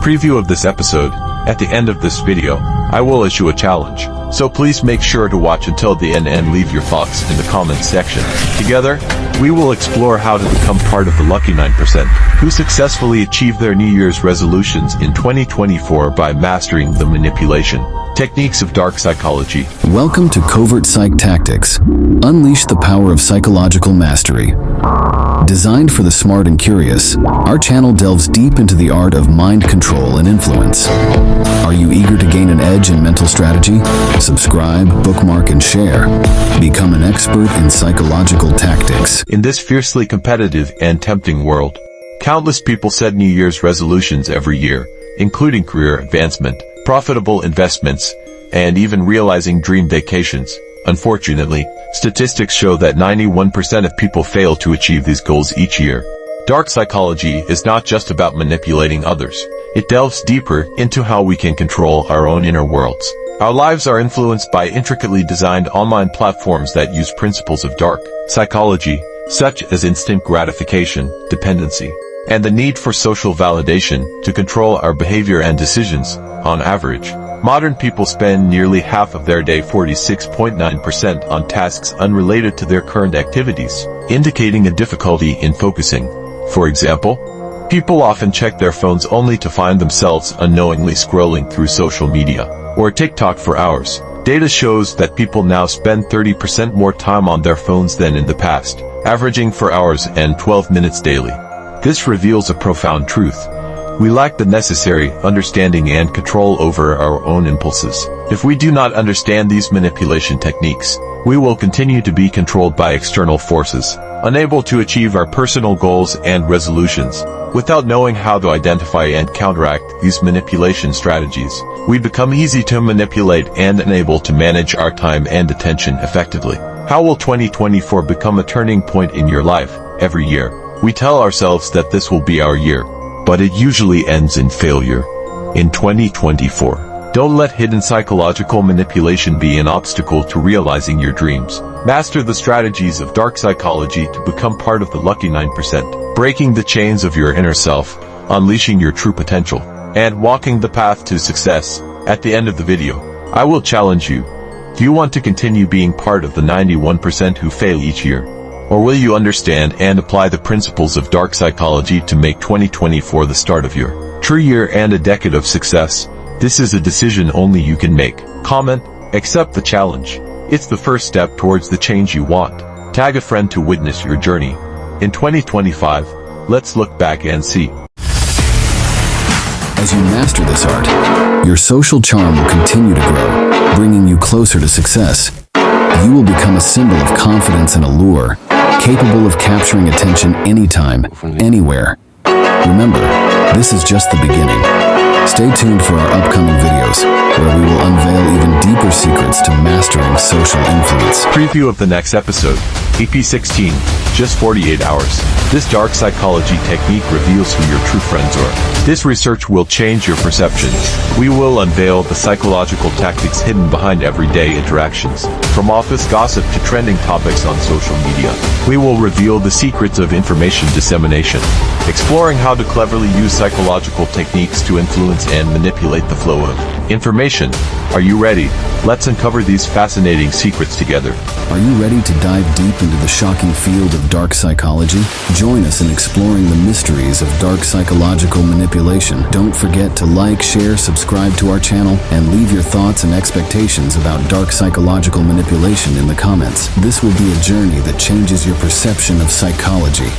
Preview of this episode. At the end of this video, I will issue a challenge, so please make sure to watch until the end and leave your thoughts in the comments section. Together, we will explore how to become part of the lucky 9% who successfully achieve their New Year's resolutions in 2024 by mastering the manipulation techniques of dark psychology. Welcome to CovertPsychTactics. Unleash the power of psychological mastery. Designed for the smart and curious, our channel delves deep into the art of mind control and influence. Are you eager to gain an edge in mental strategy? Subscribe, bookmark, and share. Become an expert in psychological tactics. In this fiercely competitive and tempting world, countless people set New Year's resolutions every year, including career advancement, profitable investments, and even realizing dream vacations. Unfortunately, statistics show that 91% of people fail to achieve these goals each year. Dark psychology is not just about manipulating others. It delves deeper into how we can control our own inner worlds. Our lives are influenced by intricately designed online platforms that use principles of dark psychology, such as instant gratification, dependency, and the need for social validation to control our behavior and decisions. On average, modern people spend nearly half of their day, 46.9%, on tasks unrelated to their current activities, indicating a difficulty in focusing. For example, people often check their phones only to find themselves unknowingly scrolling through social media or TikTok for hours. Data shows that people now spend 30% more time on their phones than in the past, averaging 4 hours and 12 minutes daily. This reveals a profound truth. We lack the necessary understanding and control over our own impulses. If we do not understand these manipulation techniques, we will continue to be controlled by external forces, unable to achieve our personal goals and resolutions. Without knowing how to identify and counteract these manipulation strategies, we become easy to manipulate and unable to manage our time and attention effectively. How will 2024 become a turning point in your life? Every year, we tell ourselves that this will be our year, but it usually ends in failure. In 2024, don't let hidden psychological manipulation be an obstacle to realizing your dreams. Master the strategies of dark psychology to become part of the lucky 9%, breaking the chains of your inner self, unleashing your true potential, and walking the path to success. At the end of the video, I will challenge you. Do you want to continue being part of the 91% who fail each year? Or will you understand and apply the principles of dark psychology to make 2024 the start of your true year and a decade of success? This is a decision only you can make. Comment, accept the challenge. It's the first step towards the change you want. Tag a friend to witness your journey. In 2025, let's look back and see. As you master this art, your social charm will continue to grow, bringing you closer to success. You will become a symbol of confidence and allure, capable of capturing attention anytime, anywhere. Remember, this is just the beginning. Stay tuned for our upcoming videos, where we will unveil even deeper secrets to mastering social influence. Preview of the next episode, EP16, just 48 hours. This dark psychology technique reveals who your true friends are. This research will change your perception. We will unveil the psychological tactics hidden behind everyday interactions, from office gossip to trending topics on social media. We will reveal the secrets of information dissemination, exploring how to cleverly use psychological techniques to influence and manipulate the flow of information. Are you ready? Let's uncover these fascinating secrets together. Are you ready to dive deep into the shocking field of dark psychology? Join us in exploring the mysteries of dark psychological manipulation. Don't forget to like, share, subscribe to our channel, and leave your thoughts and expectations about dark psychological manipulation in the comments. This will be a journey that changes your perception of psychology.